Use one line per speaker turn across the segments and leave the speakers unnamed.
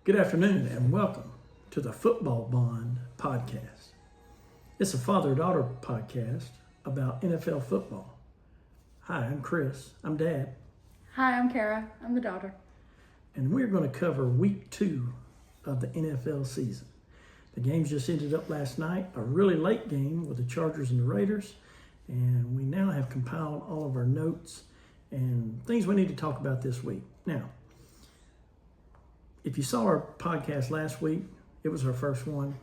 Good afternoon and welcome to the Football Bond podcast. It's a father-daughter podcast about NFL football. Hi, I'm Chris. I'm Dad.
Hi, I'm Kara. I'm the daughter.
And we're going to cover week 2 of the NFL season. The games just ended up last night, a really late game with the Chargers and the Raiders. And we now have compiled all of our notes and things we need to talk about this week. Now, if you saw our podcast last week, it was our first one.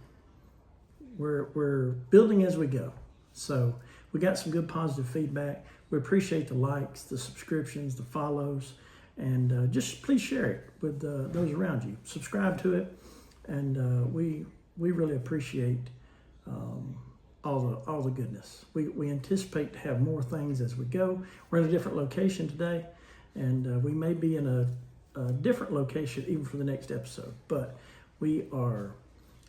We're building as we go. So we got some good positive feedback. We appreciate the likes, the subscriptions, the follows, and just please share it with those around you. Subscribe to it, and we really appreciate all the goodness. We anticipate to have more things as we go. We're in a different location today, and we may be in a different location even for the next episode. But we are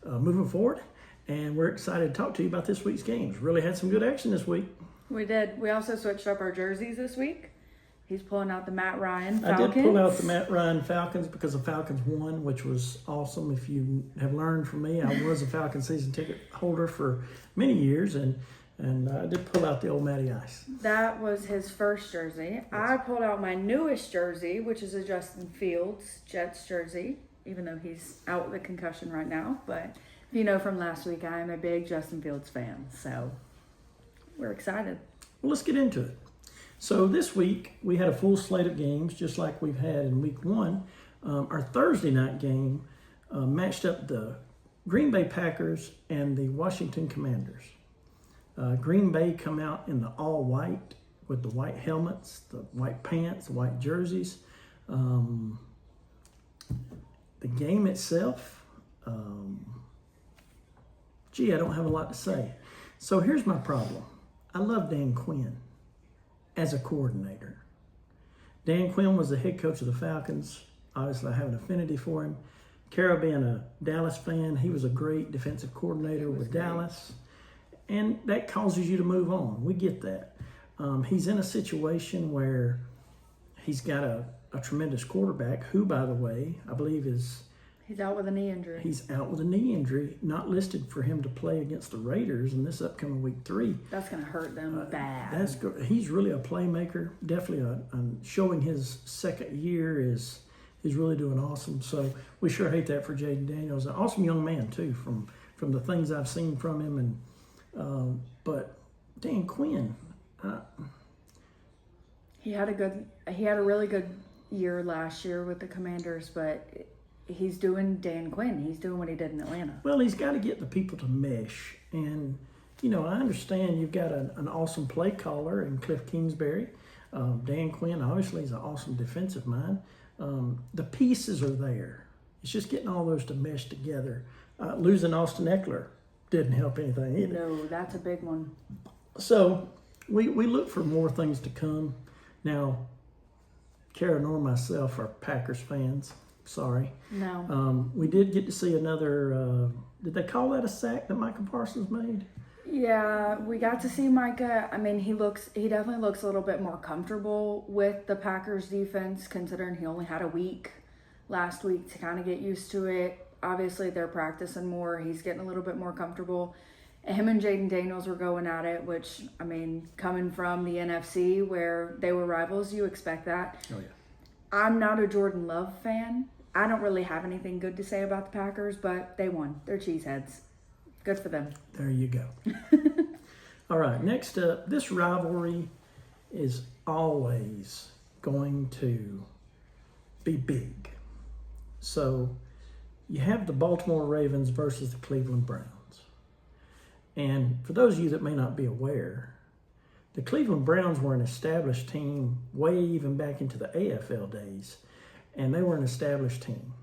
moving forward, and we're excited to talk to you about this week's games. Really had some good action this week.
We did. We also switched up our jerseys this week. He's pulling out the Matt Ryan Falcons.
I did pull out the Matt Ryan Falcons because the Falcons won, which was awesome. If you have learned from me, I was a Falcon season ticket holder for many years, and I did pull out the old Matty Ice.
That was his first jersey. Yes. I pulled out my newest jersey, which is a Justin Fields Jets jersey, even though he's out with a concussion right now. But you know from last week, I am a big Justin Fields fan, so we're excited.
Well, let's get into it. So this week, we had a full slate of games, just like we've had in week 1. Our Thursday night game matched up the Green Bay Packers and the Washington Commanders. Green Bay come out in the all white with the white helmets, the white pants, the white jerseys. The game itself, I don't have a lot to say. So here's my problem. I love Dan Quinn as a coordinator. Dan Quinn was the head coach of the Falcons. Obviously, I have an affinity for him. Kara, being a Dallas fan, he was a great defensive coordinator with Dallas. And that causes you to move on. We get that. He's in a situation where he's got a tremendous quarterback who, by the way, I believe
He's out with a knee injury.
He's out with a knee injury, not listed for him to play against the Raiders in this upcoming week 3.
That's going to hurt them bad.
That's good. He's really a playmaker. Definitely showing his second year is really doing awesome. So we sure hate that for Jayden Daniels. An awesome young man too, from the things I've seen from him. And but Dan Quinn,
he had a really good year last year with the Commanders, but he's doing Dan Quinn. He's doing what he did in Atlanta.
Well, he's got to get the people to mesh. And, I understand you've got an awesome play caller in Cliff Kingsbury. Dan Quinn, obviously, is an awesome defensive mind. The pieces are there. It's just getting all those to mesh together. Losing Austin Eckler didn't help anything either.
No, that's a big one.
So we look for more things to come. Now, Kara nor myself are Packers fans. Sorry.
No.
We did get to see another, did they call that a sack that Micah Parsons made?
Yeah, we got to see Micah. I mean, he definitely looks a little bit more comfortable with the Packers defense, considering he only had a week last week to kind of get used to it. Obviously, they're practicing more. He's getting a little bit more comfortable. Him and Jayden Daniels were going at it, which, I mean, coming from the NFC where they were rivals, you expect that.
Oh, yeah.
I'm not a Jordan Love fan. I don't really have anything good to say about the Packers, but they won. They're cheeseheads. Good for them.
There you go. All right, next up, this rivalry is always going to be big. So you have the Baltimore Ravens versus the Cleveland Browns. And for those of you that may not be aware, the Cleveland Browns were an established team way even back into the AFL days, and they were an established team.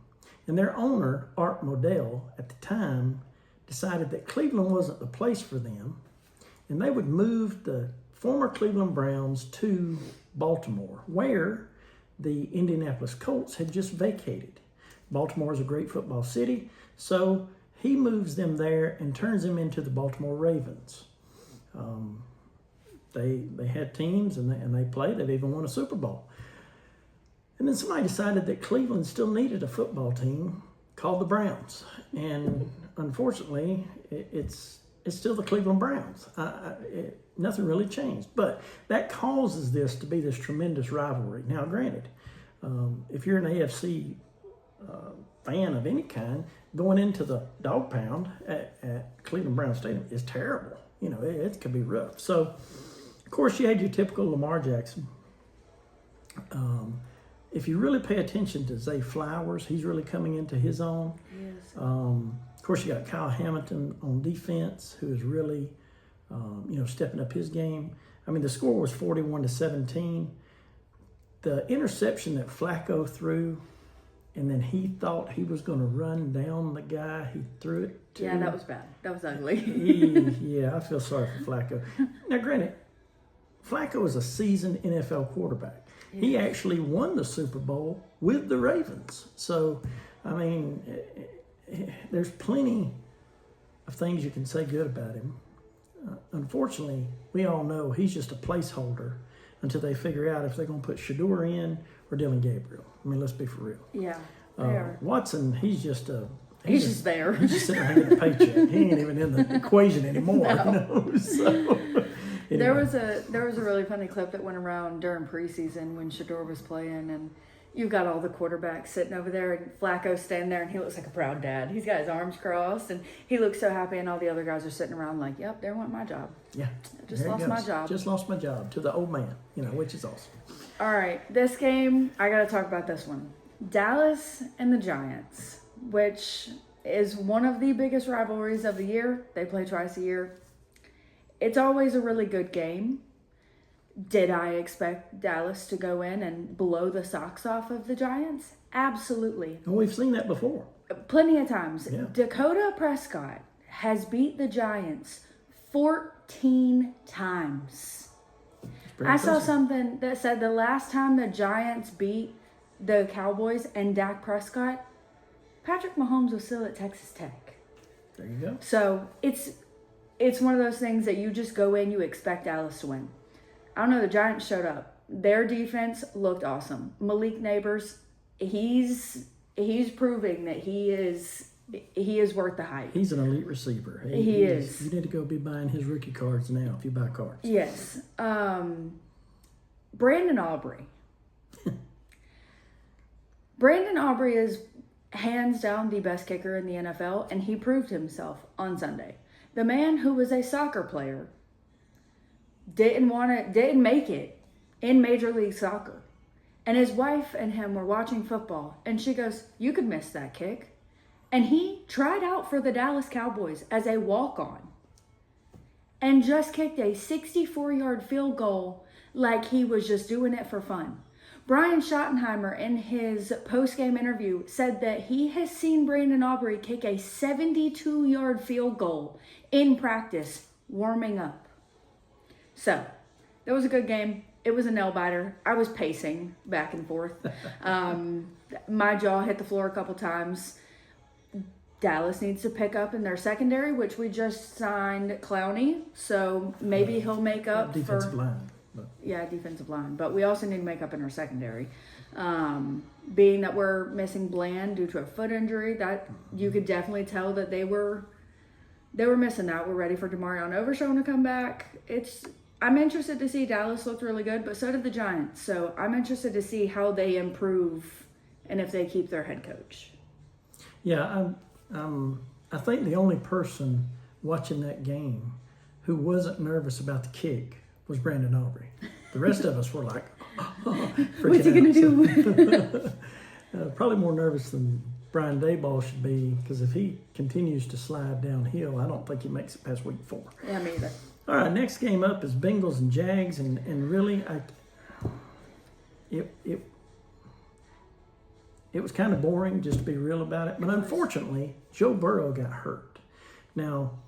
And their owner, Art Modell, at the time, decided that Cleveland wasn't the place for them, and they would move the former Cleveland Browns to Baltimore, where the Indianapolis Colts had just vacated. Baltimore is a great football city, so he moves them there and turns them into the Baltimore Ravens. They had teams and they played. They've even won a Super Bowl. And then somebody decided that Cleveland still needed a football team called the Browns, and unfortunately, it's still the Cleveland Browns. Nothing really changed, but that causes this to be this tremendous rivalry. Now, granted, if you're an AFC fan of any kind, going into the dog pound at Cleveland Brown Stadium is terrible. You know, it could be rough. So, of course, you had your typical Lamar Jackson. If you really pay attention to Zay Flowers, he's really coming into his own.
Yes.
Of course, you got Kyle Hamilton on defense, who is really, stepping up his game. I mean, the score was 41-17. The interception that Flacco threw, and then he thought he was going to run down the guy he threw it to.
Yeah, that was bad. That was ugly.
Yeah, I feel sorry for Flacco. Now, granted, Flacco is a seasoned NFL quarterback. He actually won the Super Bowl with the Ravens. So, I mean, there's plenty of things you can say good about him. Unfortunately, we all know he's just a placeholder until they figure out if they're going to put Shedeur in or Dylan Gabriel. I mean, let's be for real.
Yeah, they are.
Watson, he's just
He's there.
He's just sitting there getting a paycheck. He ain't even in the equation anymore.
No.
So, anyway.
There was a really funny clip that went around during preseason when Shedeur was playing, and you've got all the quarterbacks sitting over there, and Flacco standing there, and he looks like a proud dad. He's got his arms crossed, and he looks so happy, and all the other guys are sitting around like, "Yep, there went my job.
Yeah,
Just lost my job.
Just lost my job to the old man, which is awesome."
All right, this game, I got to talk about this one. Dallas and the Giants, which is one of the biggest rivalries of the year. They play twice a year. It's always a really good game. Did I expect Dallas to go in and blow the socks off of the Giants? Absolutely.
And we've seen that before.
Plenty of times.
Yeah.
Dakota Prescott has beat the Giants 14 times. I saw something that said the last time the Giants beat the Cowboys and Dak Prescott, Patrick Mahomes was still at Texas Tech.
There you go.
So it's one of those things that you just go in, you expect Dallas to win. I don't know, the Giants showed up. Their defense looked awesome. Malik Neighbors, he's proving that he is worth the hype.
He's an elite receiver.
He is.
You need to go be buying his rookie cards now if you buy cards.
Yes. Brandon Aubrey. Brandon Aubrey is hands down the best kicker in the NFL, and he proved himself on Sunday. The man who was a soccer player didn't make it in Major League Soccer. And his wife and him were watching football, and she goes, "You could miss that kick." And he tried out for the Dallas Cowboys as a walk-on and just kicked a 64-yard field goal like he was just doing it for fun. Brian Schottenheimer, in his post-game interview, said that he has seen Brandon Aubrey kick a 72-yard field goal in practice, warming up. So, that was a good game. It was a nail-biter. I was pacing back and forth. My jaw hit the floor a couple times. Dallas needs to pick up in their secondary, which we just signed Clowney, so maybe he'll make up
defensive line.
Yeah, defensive line. But we also need to make up in our secondary. Being that we're missing Bland due to a foot injury, that you could definitely tell that they were missing that. We're ready for Demarion Overshown to come back. I'm interested to see. Dallas looked really good, but so did the Giants. So I'm interested to see how they improve and if they keep their head coach.
Yeah, I think the only person watching that game who wasn't nervous about the kick was Brandon Aubrey. The rest of us were like,
what's he going to do?
Probably more nervous than Brian Daboll should be, because if he continues to slide downhill, I don't think he makes it past week 4.
Yeah, me either.
All right, next game up is Bengals and Jags, and really, it was kind of boring, just to be real about it. But unfortunately, Joe Burrow got hurt. Now,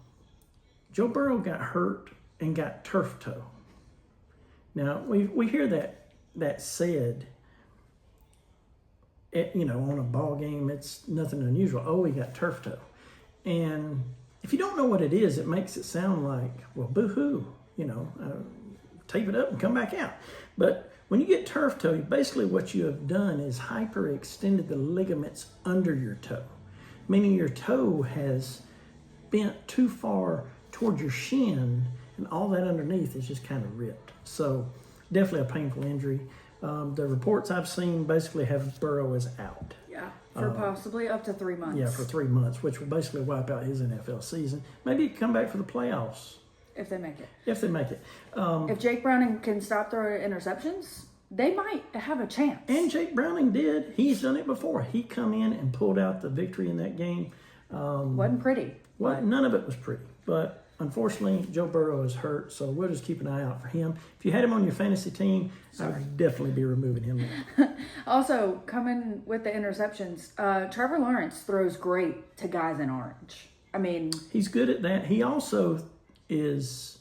Joe Burrow got hurt and got turf toe. Now, we hear that said, on a ball game, it's nothing unusual. Oh, he got turf toe. And if you don't know what it is, it makes it sound like, well, boo-hoo, tape it up and come back out. But when you get turf toe, basically what you have done is hyperextended the ligaments under your toe. meaning your toe has bent too far toward your shin, and all that underneath is just kind of ripped. So definitely a painful injury. The reports I've seen basically have Burrow is out.
Yeah, for possibly up to 3 months.
Yeah, for 3 months, which will basically wipe out his NFL season. Maybe he can come back for the playoffs.
If they make it.
If they make it.
If Jake Browning can stop throwing interceptions, they might have a chance.
And Jake Browning did. He's done it before. He come in and pulled out the victory in that game.
Wasn't pretty.
Well, none of it was pretty. But unfortunately, Joe Burrow is hurt, so we'll just keep an eye out for him. If you had him on your fantasy team, I would definitely be removing him.
Also, coming with the interceptions, Trevor Lawrence throws great to guys in orange. I mean,
he's good at that. He also is,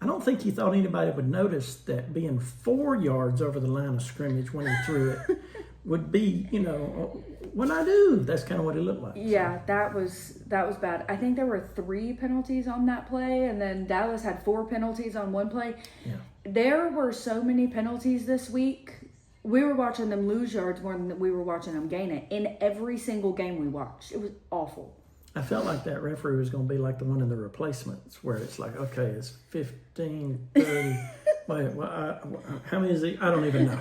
I don't think he thought anybody would notice that being 4 yards over the line of scrimmage when he threw it would be, what I do. That's kind of what it looked like.
Yeah, that was bad. I think there were 3 penalties on that play, and then Dallas had 4 penalties on one play.
Yeah.
There were so many penalties this week. We were watching them lose yards more than we were watching them gain it in every single game we watched. It was awful.
I felt like that referee was going to be like the one in The Replacements, where it's like, okay, it's 15, 30. Wait, how many is he? I don't even know.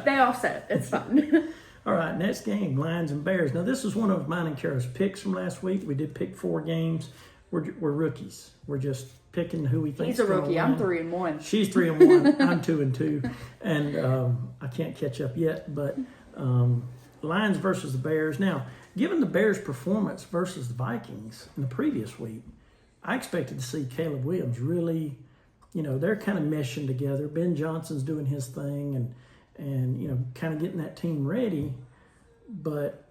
They offset. It's fun.
All right, next game, Lions and Bears. Now, this is one of mine and Kara's picks from last week. We did pick 4 games. We're rookies. We're just picking who we think.
He's a rookie. I'm 3-1.
She's 3-1. I'm 2-2, and I can't catch up yet. But Lions versus the Bears. Now, given the Bears' performance versus the Vikings in the previous week, I expected to see Caleb Williams really, they're kind of meshing together. Ben Johnson's doing his thing and kind of getting that team ready. But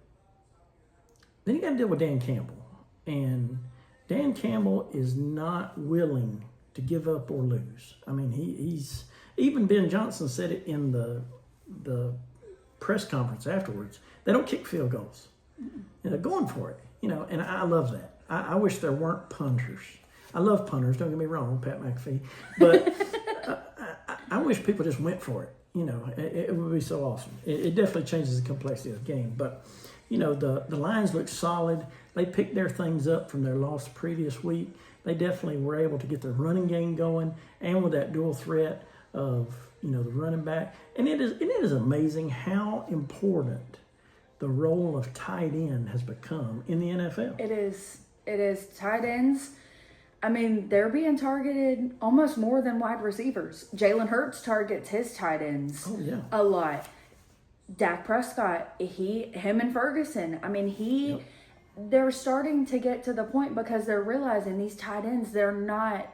then you got to deal with Dan Campbell. And Dan Campbell is not willing to give up or lose. I mean, he's even Ben Johnson said it in the press conference afterwards. They don't kick field goals. They're going for it, and I love that. I wish there weren't punters. I love punters, don't get me wrong, Pat McAfee, but I wish people just went for it. It would be so awesome. It definitely changes the complexity of the game. But, the Lions look solid. They picked their things up from their loss the previous week. They definitely were able to get their running game going, and with that dual threat of, the running back. And it is amazing how important the role of tight end has become in the NFL.
It is tight ends. I mean, they're being targeted almost more than wide receivers. Jalen Hurts targets his tight ends a lot. Dak Prescott, him and Ferguson. I mean, they're starting to get to the point because they're realizing these tight ends, they're not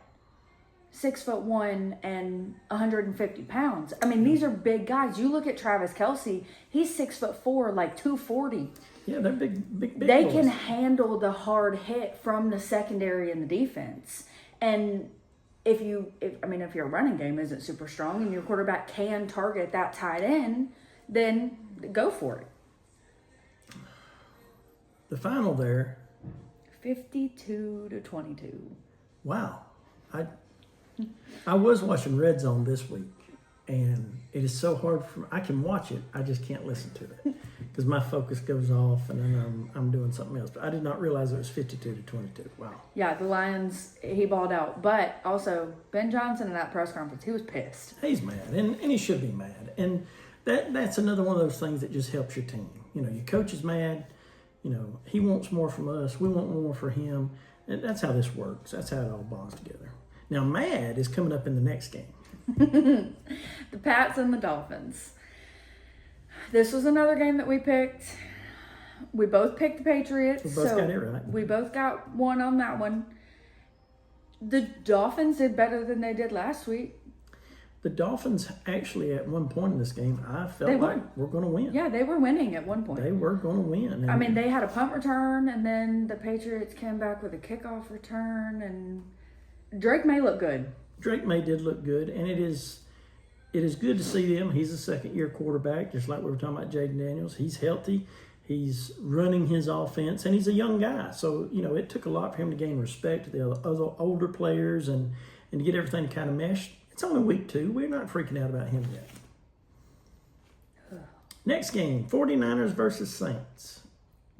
6'1" and 150 pounds. I mean, these are big guys. You look at Travis Kelce, he's 6'4", like 240.
Yeah, they're big
They
boys.
can handle the hard hit from the secondary and the defense. And if your running game isn't super strong and your quarterback can target that tight end, then go for it.
The final there.
52-22.
Wow. I was watching Red Zone this week, and it is so hard I can watch it, I just can't listen to it because my focus goes off and then I'm doing something else. But I did not realize it was 52-22. Wow.
Yeah, the Lions, he balled out. But also, Ben Johnson in that press conference, he was pissed.
He's mad, and he should be mad. And that's another one of those things that just helps your team. Your coach is mad. He wants more from us. We want more for him. And that's how this works. That's how it all bonds together. Now, mad is coming up in the next game.
The Pats and the Dolphins. This was another game that we picked. We both picked the Patriots.
We both got it right.
We both got one on that one. The Dolphins did better than they did last week.
The Dolphins actually, at one point in this game, I felt like we're going to win.
Yeah, they were winning at one point.
They were going to win. And
I mean, they had a punt return, and then the Patriots came back with a kickoff return, and Drake May looked good.
Drake May did look good, and it is good to see them. He's a second-year quarterback, just like we were talking about Jaden Daniels. He's healthy. He's running his offense, and he's a young guy. So, it took a lot for him to gain respect to the other older players and to get everything to kind of mesh. It's only week 2. We're not freaking out about him yet. Next game, 49ers versus Saints.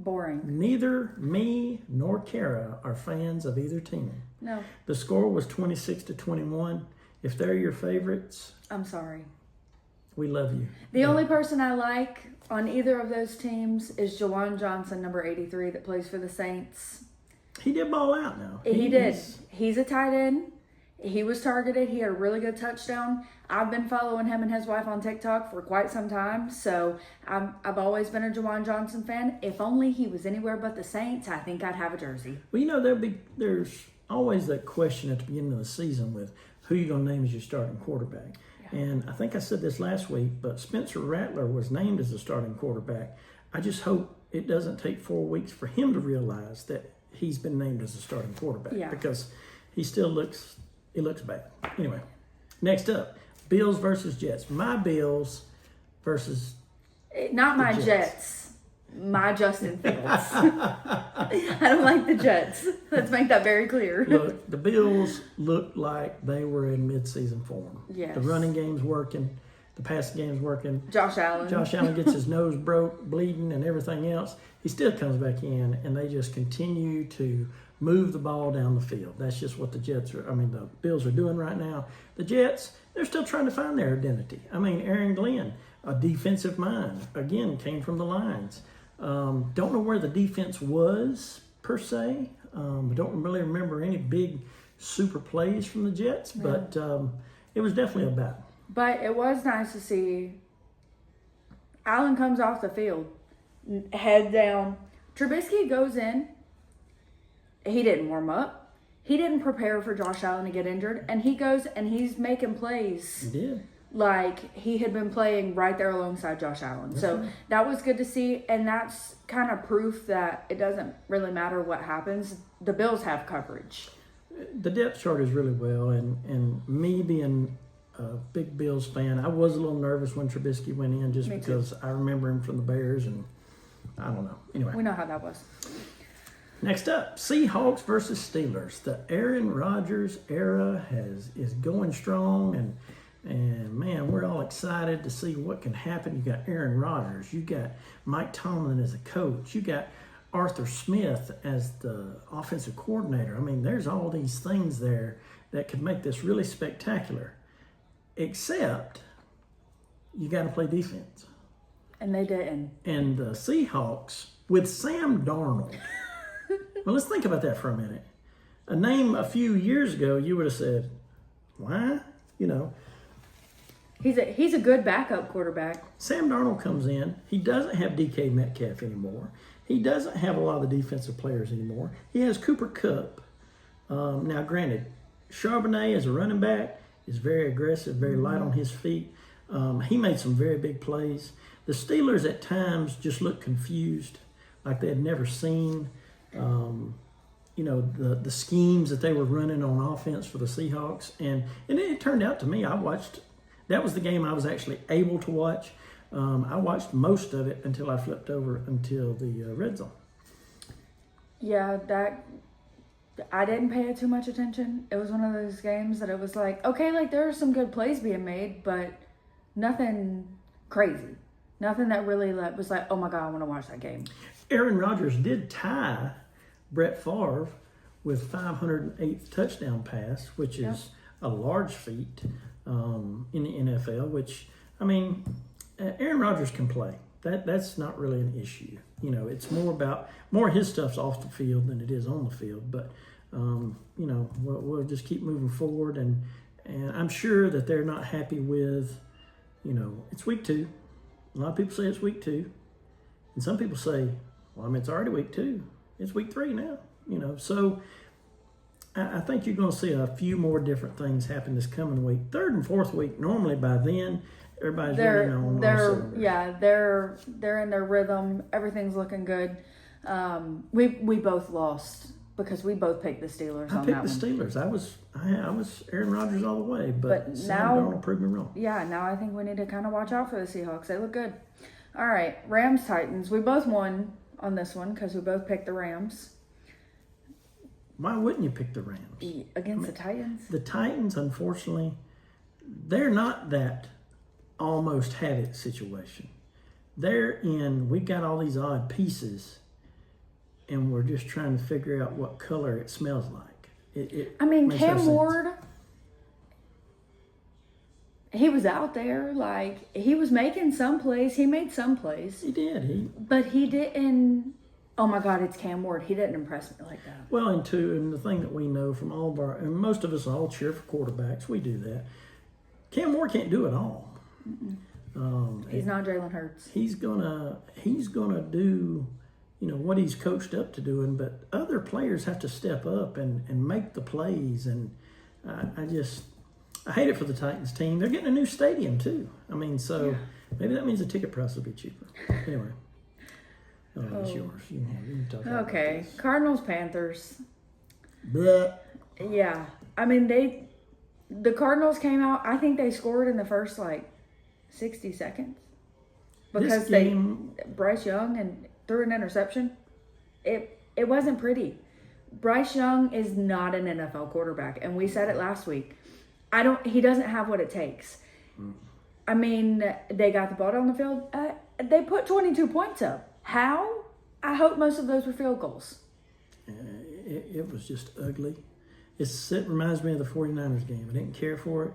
Boring.
Neither me nor Kara are fans of either team.
No,
The score was 26-21. If they're your favorites,
I'm sorry.
we love you.
The only person I like on either of those teams is Jawan Johnson, number 83, that plays for the Saints.
He did ball out now.
He did.
He's-
He's a tight end. He was targeted. He had a really good touchdown. I've been following him and his wife on TikTok for quite some time, so I've always been a Jawan Johnson fan. If only he was anywhere but the Saints, I think I'd have a jersey.
Well, there's always that question at the beginning of the season with who you going to name as your starting quarterback. And I think I said this last week, but Spencer Rattler was named as the starting quarterback. I just hope it doesn't take 4 weeks for him to realize that he's been named as the starting quarterback because he still looks bad. Anyway, next up, Bills versus Jets. My Bills versus
Not my
Jets.
Jets. My Justin Fields. I don't like the Jets. Let's make that very clear.
Look, the Bills looked like they were in midseason form.
Yes.
The running game's working, the passing game's working.
Josh Allen.
Josh Allen gets his nose broke, bleeding, and everything else. He still comes back in, and they just continue to move the ball down the field. That's just what the the Bills are doing right now. The Jets, they're still trying to find their identity. Aaron Glenn, a defensive mind, again, came from the Lions. Don't know where the defense was, per se. I don't really remember any big super plays from the Jets, but it was definitely a battle.
But it was nice to see Allen comes off the field, head down. Trubisky goes in. He didn't warm up. He didn't prepare for Josh Allen to get injured. And he goes and he's making plays
He did.
like he had been playing right there alongside Josh Allen. So that was good to see. And that's kind of proof that it doesn't really matter what happens. The Bills have coverage.
The depth chart is really well, and me being a big Bills fan, I was a little nervous when Trubisky went in just
Me too.
because I remember him from the Bears, and I don't know. Anyway,
We know how that was.
next up, Seahawks versus Steelers. The Aaron Rodgers era is going strong, and man, we're all excited to see what can happen. You got Aaron Rodgers, you got Mike Tomlin as a coach, you got Arthur Smith as the offensive coordinator. There's all these things there that could make this really spectacular, except you got to play defense.
And they didn't.
And the Seahawks, with Sam Darnold, well, let's think about that for a minute. A name a few years ago, you would have said, why?
He's a good backup quarterback.
Sam Darnold comes in. He doesn't have DK Metcalf anymore. He doesn't have a lot of the defensive players anymore. He has Cooper Kupp. Now, granted, Charbonnet as a running back is very aggressive, very light on his feet. He made some very big plays. The Steelers at times just looked confused, like they had never seen, the schemes that they were running on offense for the Seahawks. And it turned out to me, that was the game I was actually able to watch. I watched most of it until I flipped over until the red zone.
Yeah, I didn't pay it too much attention. It was one of those games that it was like, okay, like there are some good plays being made, but nothing crazy. Nothing that really was like, oh my God, I want to watch that game.
Aaron Rodgers did tie Brett Favre with 508th touchdown pass, which is a large feat in the NFL, which, Aaron Rodgers can play. That's not really an issue. It's more his stuff's off the field than it is on the field. But, we'll just keep moving forward. And I'm sure that they're not happy with, it's week 2. A lot of people say it's week 2. And some people say, well, it's already week 2. It's week 3 now. So I think you're going to see a few more different things happen this coming week. 3rd and 4th week, normally by then, everybody's really on.
They're in their rhythm. Everything's looking good. We both lost because we both picked the Steelers.
I picked the Steelers. I was Aaron Rodgers all the way, but Sam
now
Darnold proved me wrong.
Yeah, now I think we need to kind of watch out for the Seahawks. They look good. All right, Rams Titans. We both won on this one because we both picked the Rams.
Why wouldn't you pick the Rams?
Against the Titans?
The Titans, unfortunately, they're not that almost have it situation. They're in, we've got all these odd pieces, and we're just trying to figure out what color it smells like.
I mean,
makes no
Cam
sense.
Ward, he was out there, like, he was making some plays. He made some plays.
He did.
But he didn't, oh my God, it's Cam Ward. He didn't impress me like that.
Well, and the thing that we know from all of our, and most of us all cheer for quarterbacks. We do that. Cam Ward can't do it all.
He's not Jalen Hurts.
He's gonna do, what he's coached up to doing. But other players have to step up and make the plays. And I hate it for the Titans team. They're getting a new stadium too. I mean, so maybe that means the ticket price will be cheaper. Anyway, it's yours. You can talk about
Okay,
this.
Cardinals, Panthers.
Bleh.
Yeah, I mean, the Cardinals came out, I think they scored in the first, 60 seconds. Because Bryce Young and threw an interception. It wasn't pretty. Bryce Young is not an NFL quarterback, and we said it last week. He doesn't have what it takes. I mean, they got the ball on the field. They put 22 points up. How? I hope most of those were field goals.
It was just ugly. It reminds me of the 49ers game. I didn't care for it.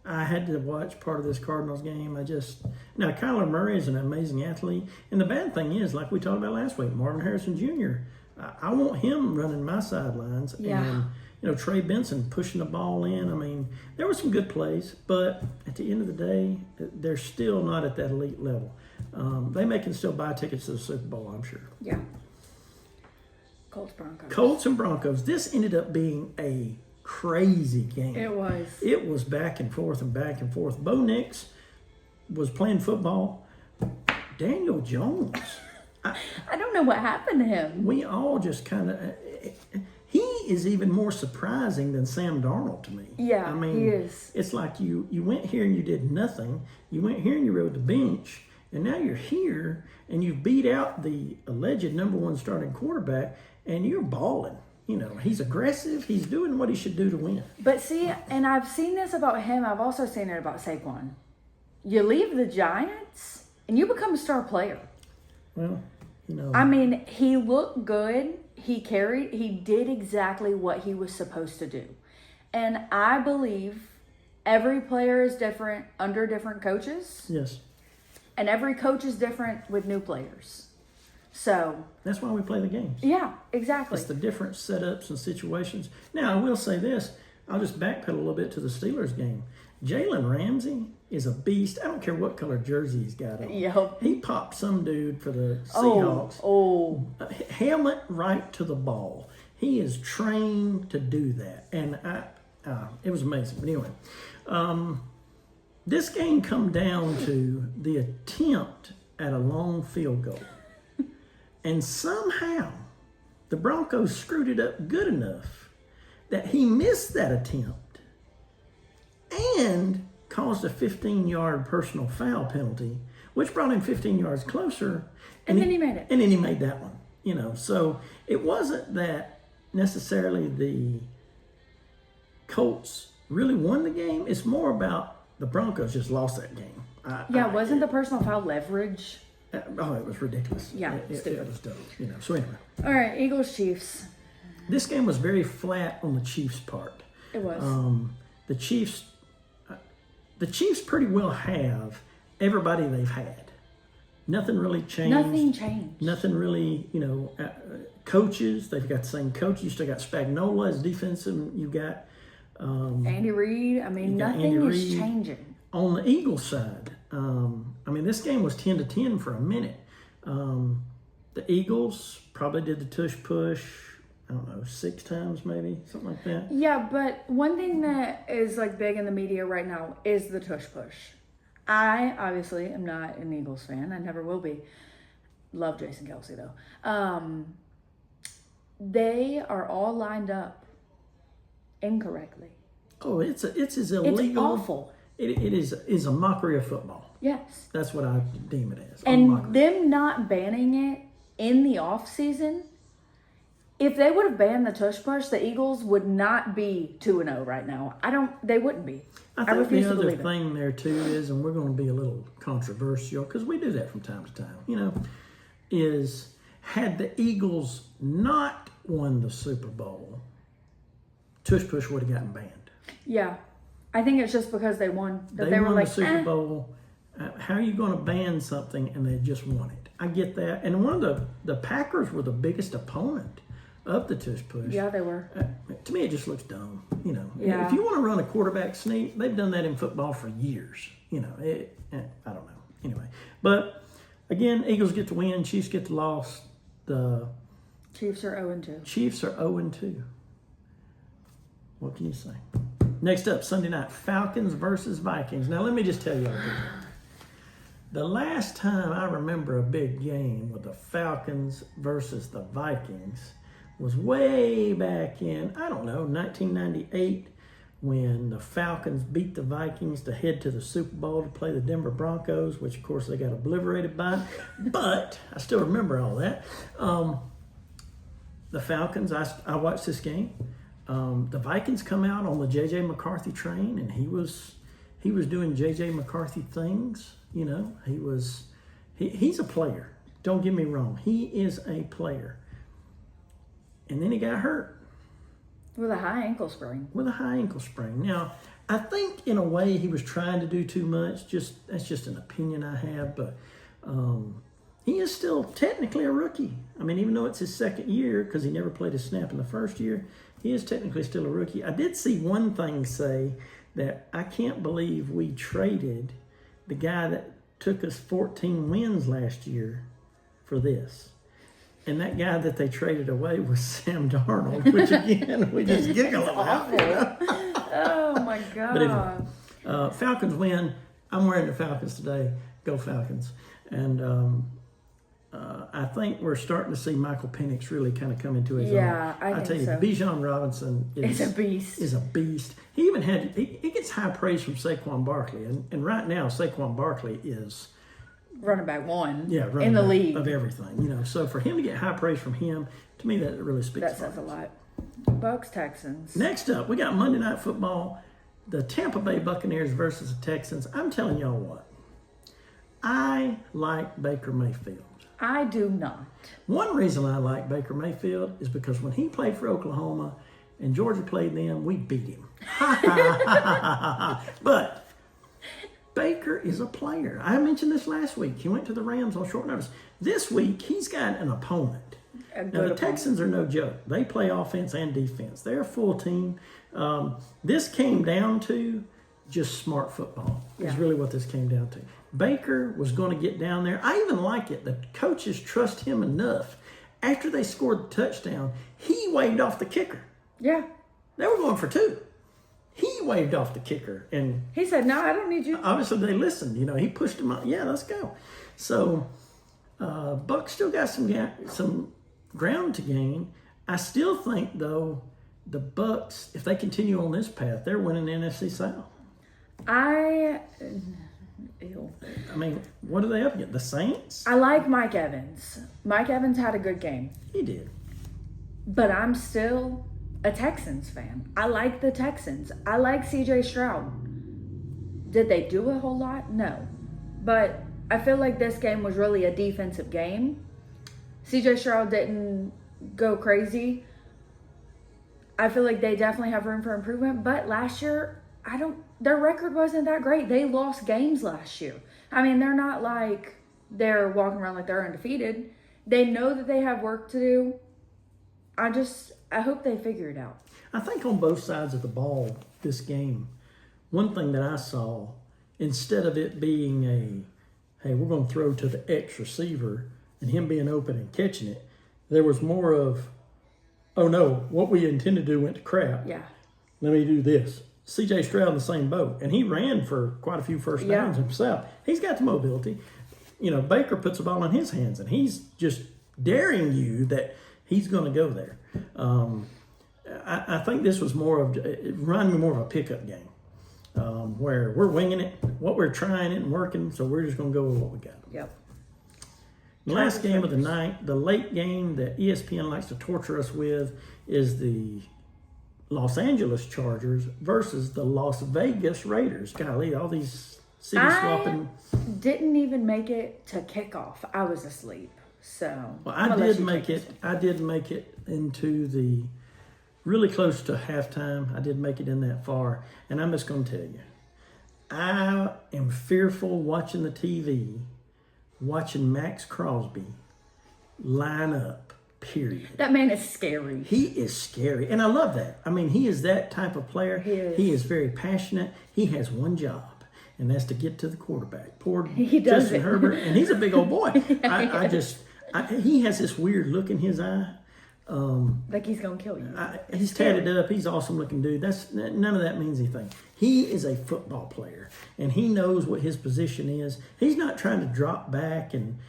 I had to watch part of this Cardinals game. Now, Kyler Murray is an amazing athlete. And the bad thing is, like we talked about last week, Marvin Harrison Jr., I want him running my sidelines.
Yeah.
And, Trey Benson pushing the ball in. I mean, there were some good plays, but at the end of the day, they're still not at that elite level. They can still buy tickets to the Super Bowl, I'm sure.
Yeah. Colts
and Broncos. This ended up being a crazy game.
It was.
It was back and forth and back and forth. Bo Nix was playing football. Daniel Jones.
I don't know what happened to him.
We all just kind of... He is even more surprising than Sam Darnold to me.
Yeah,
I mean,
he is.
It's like you went here and you did nothing. You went here and you rode the bench, and now you're here and you beat out the alleged number one starting quarterback, and you're balling. He's aggressive. He's doing what he should do to win.
But see, and I've seen this about him. I've also seen it about Saquon. You leave the Giants and you become a star player.
Well,
I mean, he looked good. He did exactly what he was supposed to do. And I believe every player is different under different coaches.
Yes.
And every coach is different with new players. So
that's why we play the games.
Yeah, exactly.
It's the different setups and situations. Now, I will say this. I'll just backpedal a little bit to the Steelers game. Jalen Ramsey is a beast. I don't care what color jersey he's got on.
Yep.
He popped some dude for the Seahawks. Helmet right to the ball. He is trained to do that. And it was amazing. But anyway, this game come down to the attempt at a long field goal. And somehow the Broncos screwed it up good enough that he missed that attempt and caused a 15-yard personal foul penalty, which brought him 15 yards closer.
And then he made it.
And then he made that one. So it wasn't that necessarily the Colts really won the game. It's more about the Broncos just lost that game.
Wasn't the personal foul leverage?
It was ridiculous.
Yeah,
it was dumb. So anyway.
All right, Eagles Chiefs.
This game was very flat on the Chiefs' part.
It was.
The Chiefs pretty well have everybody they've had. Nothing really changed.
Nothing changed.
Nothing really, coaches. They've got the same coach. You still got Spagnuolo as defensive. You got
Andy Reid. I mean, nothing is changing.
On the Eagles side, this game was 10-10 for a minute. The Eagles probably did the tush push, 6 times maybe, something like that.
Yeah, but one thing that is big in the media right now is the tush push. I obviously am not an Eagles fan. I never will be. Love Jason Kelce though. They are all lined up incorrectly.
Oh, it's as illegal.
It's awful.
It is a mockery of football.
Yes.
That's what I deem it as.
And them not banning it in the off season, if they would have banned the tush push, the Eagles would not be 2-0 right now. They wouldn't be.
I think
refuse
the
to
other
believe
thing there too is, and we're going to be a little controversial because we do that from time to time, is Had the Eagles not won the Super Bowl, Tush Push would have gotten banned.
Yeah. I think it's just because they won. That they were
won
like,
the Super Bowl. How are you going to ban something and they just won it? I get that. And one of the Packers were the biggest opponent of the Tush Push.
Yeah, they were.
To me, it just looks dumb. You know,
Yeah.
if you want to run a quarterback sneak, they've done that in football for years. You know, I don't know. Anyway, but again, Eagles get the win, Chiefs get the loss. The
Chiefs are 0-2.
Chiefs are 0-2. What can you say? Next up, Sunday night, Falcons versus Vikings. Now, let me just tell you all this. The last time I remember a big game with the Falcons versus the Vikings was way back in, I don't know, 1998, when the Falcons beat the Vikings to head to the Super Bowl to play the Denver Broncos, which, of course, they got obliterated by. But I still remember all that. The Falcons, I watched this game. The Vikings come out on the J.J. McCarthy train, and he was doing J.J. McCarthy things. You know, he's a player. Don't get me wrong. He is a player. And then he got hurt.
With a high ankle sprain.
Now, I think in a way he was trying to do too much. That's just an opinion I have, but he is still technically a rookie. I mean, even though it's his second year, because he never played a snap in the first year, he is technically still a rookie. I did see one thing say that I can't believe we traded the guy that took us 14 wins last year for this. And that guy that they traded away was Sam Darnold, which again, we just giggle about.
Oh my God.
But anyway, Falcons win. I'm wearing the Falcons today. Go Falcons. And I think we're starting to see Michael Penix really kind of come into his own.
Yeah, I
tell
think
you,
so.
Bijan Robinson is
a beast.
Is a beast. He even had he gets high praise from Saquon Barkley, and right now Saquon Barkley is
running back one
running
in the
back
league
of everything. You know, so for him to get high praise from him, to me that really speaks.
That says a lot. Bucks Texans.
Next up, we got Monday Night Football, the Tampa Bay Buccaneers versus the Texans. I'm telling y'all what, I like Baker Mayfield.
I do not.
One reason I like Baker Mayfield is because when he played for Oklahoma and Georgia played them, we beat him. But Baker is a player. I mentioned this last week. He went to the Rams on short notice. This week, he's got an opponent. Now, the Texans are no joke. They play offense and defense. They're a full team. This came down to just smart football is really what this came down to. Baker was going to get down there. I even like it. The coaches trust him enough. After they scored the touchdown, he waved off the kicker.
Yeah.
They were going for two. He waved off the kicker. And
he said, no, I don't need you.
Obviously, they listened. You know, he pushed him out. Yeah, let's go. So, Buck still got some ground to gain. I still think, though, the Bucks, if they continue on this path, they're winning the NFC South. I mean, what are they up against? The Saints?
I like Mike Evans. Mike Evans had a good game.
He did.
But I'm still a Texans fan. I like the Texans. I like CJ Stroud. Did they do a whole lot? No. But I feel like this game was really a defensive game. CJ Stroud didn't go crazy. I feel like they definitely have room for improvement. But last year, their record wasn't that great. They lost games last year. I mean, they're not like they're walking around like they're undefeated. They know that they have work to do. I hope they figure it out.
I think on both sides of the ball this game, one thing that I saw, instead of it being hey, we're going to throw to the X receiver and him being open and catching it, there was more of, oh no, what we intended to do went to crap.
Yeah.
Let me do this. CJ Stroud in the same boat. And he ran for quite a few first downs himself. He's got the mobility. You know, Baker puts the ball in his hands, and he's just daring you that he's going to go there. I think this was it reminded me more of a pickup game where we're winging it, what we're trying it and working, so we're just going to go with what we got.
Yep.
The last game of the night, the late game that ESPN likes to torture us with, is the Los Angeles Chargers versus the Las Vegas Raiders. Golly, all these city swapping.
Didn't even make it to kickoff. I was asleep. So
Well,
I'm
I
gonna let
did
you
make
take
it.
this
I did make it into the really close to halftime. I did make it in that far, and I'm just going to tell you, I am fearful watching the TV, watching Max Crosby line up. Period.
one. That man is scary.
He is scary, and I love that. I mean, he is that type of player.
He is.
Very passionate. He has one job, and that's to get to the quarterback. Poor
He does
Justin
it.
Herbert, and he's a big old boy. He has this weird look in his eye.
Like he's gonna kill you.
He's tatted up. He's an awesome looking dude. None of that means anything. He is a football player, and he knows what his position is. He's not trying to drop back and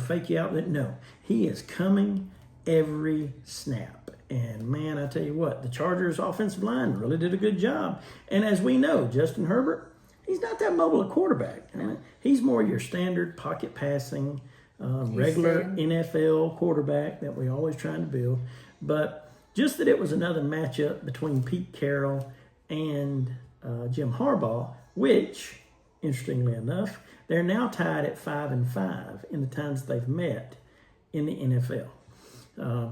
fake you out. No, he is coming every snap. And man, I tell you what, the Chargers offensive line really did a good job. And as we know, Justin Herbert, he's not that mobile a quarterback. I mean, he's more your standard pocket passing, regular NFL quarterback that we always trying to build. But just that it was another matchup between Pete Carroll and Jim Harbaugh, which, interestingly enough, they're now tied at 5-5 in the times they've met in the NFL.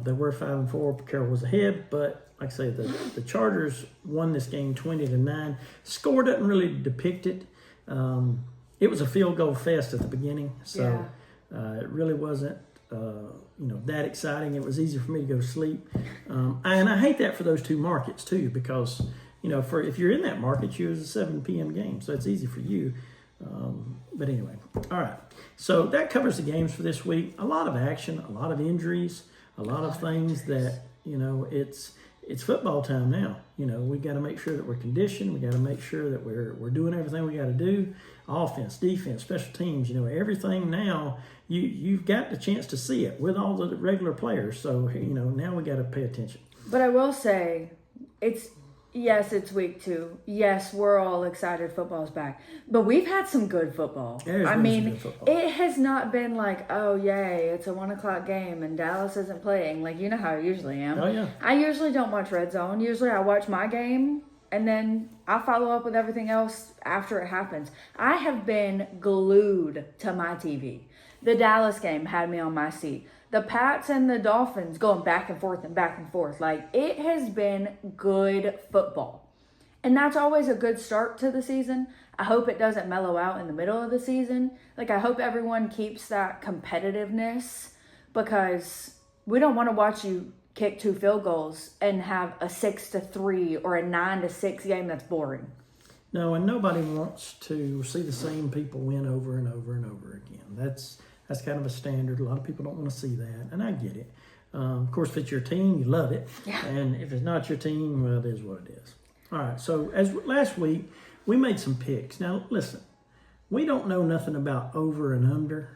They were 5-4. Carroll was ahead, but like I say, the Chargers won this game 20-9. Score doesn't really depict it. It was a field goal fest at the beginning, so it really wasn't that exciting. It was easy for me to go to sleep, and I hate that for those two markets too, because if you're in that market, you was a 7 p.m. game, so it's easy for you. But anyway, all right. So that covers the games for this week. A lot of action, a lot of injuries, a lot of things that it's football time now. We got to make sure that we're conditioned. We got to make sure that we're doing everything we got to do. Offense, defense, special teams. Everything now. You've got the chance to see it with all the regular players. So now we got to pay attention.
But I will say, it's week 2. Yes, we're all excited football's back. But we've had some good football.
Good football.
It has not been like, oh, yay, it's a 1 o'clock game and Dallas isn't playing. Like, you know how I usually am.
Oh, yeah.
I usually don't watch Red Zone. Usually I watch my game and then I follow up with everything else after it happens. I have been glued to my TV. The Dallas game had me on my seat. The Pats and the Dolphins going back and forth and back and forth. Like, it has been good football. And that's always a good start to the season. I hope it doesn't mellow out in the middle of the season. Like, I hope everyone keeps that competitiveness, because we don't want to watch you kick 2 field goals and have a 6-3 or a 9-6 game that's boring.
No, and nobody wants to see the same people win over and over and over again. That's kind of a standard. A lot of people don't want to see that, and I get it. Of course, if it's your team, you love it.
Yeah.
And if it's not your team, well, it is what it is. All right, so as last week, we made some picks. Now, listen, we don't know nothing about over and under.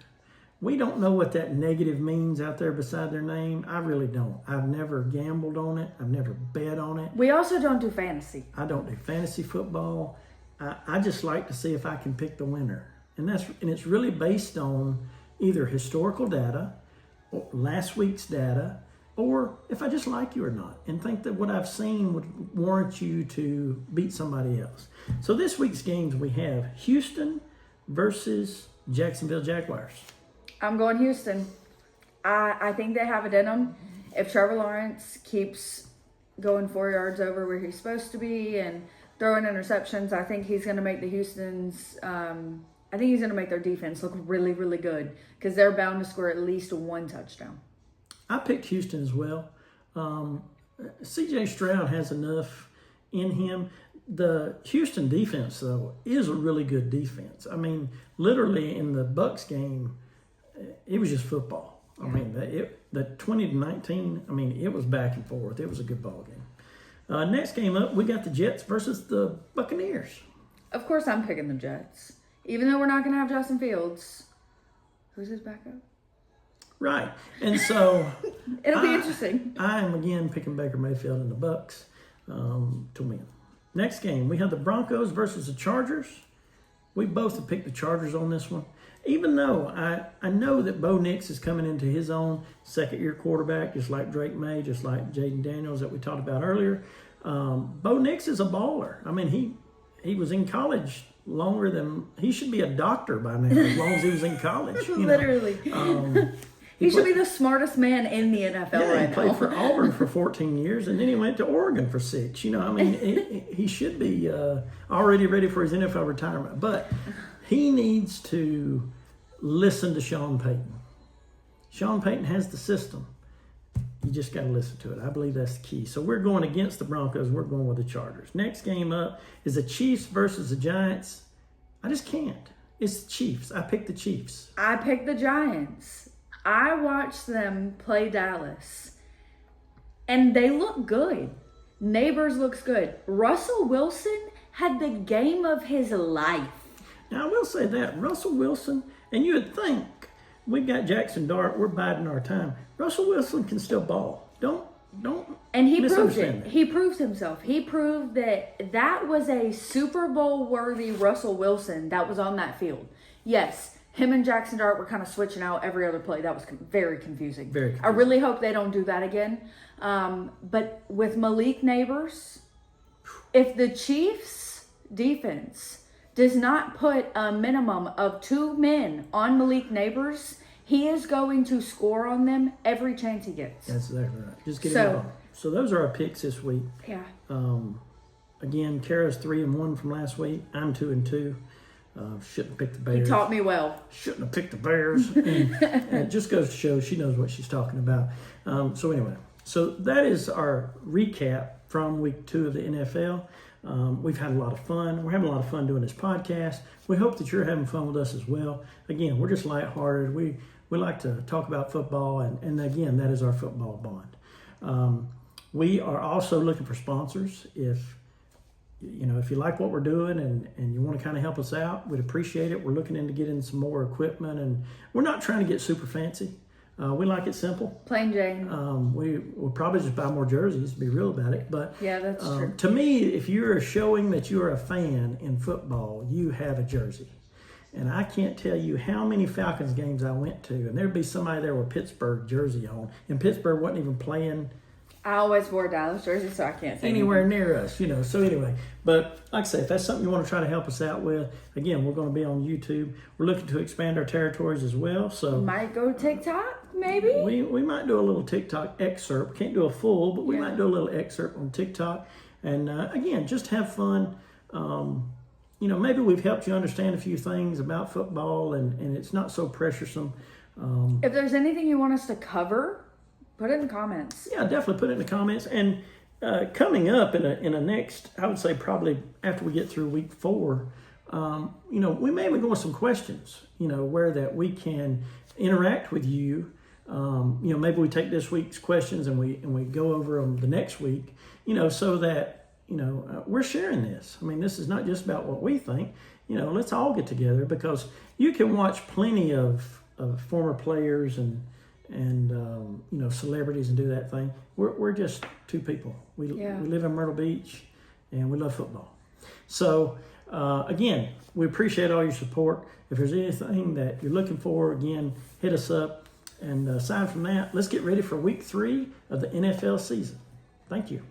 We don't know what that negative means out there beside their name. I really don't. I've never gambled on it. I've never bet on it.
We also don't do fantasy.
I don't do fantasy football. I just like to see if I can pick the winner. And it's really based on either historical data, or last week's data, or if I just like you or not, and think that what I've seen would warrant you to beat somebody else. So this week's games, we have Houston versus Jacksonville Jaguars.
I'm going Houston. I think they have it in them. If Trevor Lawrence keeps going 4 yards over where he's supposed to be and throwing interceptions, I think he's going to make the Houston's I think he's going to make their defense look really, really good, because they're bound to score at least 1 touchdown.
I picked Houston as well. C.J. Stroud has enough in him. The Houston defense, though, is a really good defense. I mean, literally in the Bucs game, it was just football. I mean, the 20-19, I mean, it was back and forth. It was a good ball game. Next game up, we got the Jets versus the Buccaneers.
Of course, I'm picking the Jets. Even though we're not going to have Justin Fields. Who's his backup?
Right. And so...
It'll be interesting.
I am, again, picking Baker Mayfield and the Bucs to win. Next game, we have the Broncos versus the Chargers. We both have picked the Chargers on this one. Even though I know that Bo Nix is coming into his own second-year quarterback, just like Drake May, just like Jaden Daniels that we talked about earlier. Bo Nix is a baller. I mean, he was in college longer than he should be a doctor by now, as long as he was in college.
Literally. He should be the smartest man in the NFL
Yeah,
right
he played
now.
for Auburn for 14 years, and then he went to Oregon for 6. You know, I mean, he should be already ready for his NFL retirement. But he needs to listen to Sean Payton. Sean Payton has the system. You just got to listen to it. I believe that's the key. So we're going against the Broncos. We're going with the Chargers. Next game up is the Chiefs versus the Giants. I just can't. It's the Chiefs. I picked the Chiefs.
I picked the Giants. I watched them play Dallas, and they look good. Neighbors looks good. Russell Wilson had the game of his life.
Now, I will say that. Russell Wilson, and you would think, we've got Jackson Dart, we're biding our time. Russell Wilson can still ball. Don't
And he proved
misunderstand
it.
that.
He proved himself. He proved that was a Super Bowl worthy Russell Wilson that was on that field. Yes, him and Jackson Dart were kind of switching out every other play. That was very confusing.
Very
I really hope they don't do that again. But with Malik Neighbors, if the Chiefs defense does not put a minimum of 2 men on Malik Neighbors, he is going to score on them every chance he gets.
That's exactly right. Just get it
So-
on. So those are our picks this week.
Yeah.
Again, Kara's 3-1 from last week. I'm 2-2. Shouldn't have picked the
He
Bears.
taught me well.
Shouldn't have picked the Bears. And it just goes to show she knows what she's talking about. So anyway, so that is our recap from week 2 of the NFL. We've had a lot of fun. We're having a lot of fun doing this podcast. We hope that you're having fun with us as well. Again, we're just lighthearted. We like to talk about football, and again, that is our football bond. We are also looking for sponsors. If you like what we're doing and you want to kind of help us out, we'd appreciate it. We're looking into getting some more equipment, and we're not trying to get super fancy. We like it simple.
Plain Jane.
We'll probably just buy more jerseys, to be real about it. But
Yeah, that's true.
to me, if you're showing that you're a fan in football, you have a jersey. And I can't tell you how many Falcons games I went to, and there'd be somebody there with a Pittsburgh jersey on, and Pittsburgh wasn't even playing
I always wore a Dallas jersey, so I can't say
anywhere
anything.
near us, So anyway, but like I say, if that's something you want to try to help us out with, again, we're going to be on YouTube. We're looking to expand our territories as well. So
Might go TikTok, maybe?
we might do a little TikTok excerpt. Can't do a full, but we might do a little excerpt on TikTok. And again, just have fun. Maybe we've helped you understand a few things about football, and it's not so pressuresome.
If there's anything you want us to cover, put it in the comments.
Yeah, definitely put it in the comments. And coming up in a next, I would say probably after we get through week 4, we may even go with some questions, where that we can interact with you. Maybe we take this week's questions and we go over them the next week, so that, we're sharing this. I mean, this is not just about what we think. Let's all get together, because you can watch plenty of former players and celebrities and do that thing. We're just 2 people. We live in Myrtle Beach, and we love football. So again, we appreciate all your support. If there's anything that you're looking for, again, hit us up. And aside from that, let's get ready for week 3 of the NFL season. Thank you.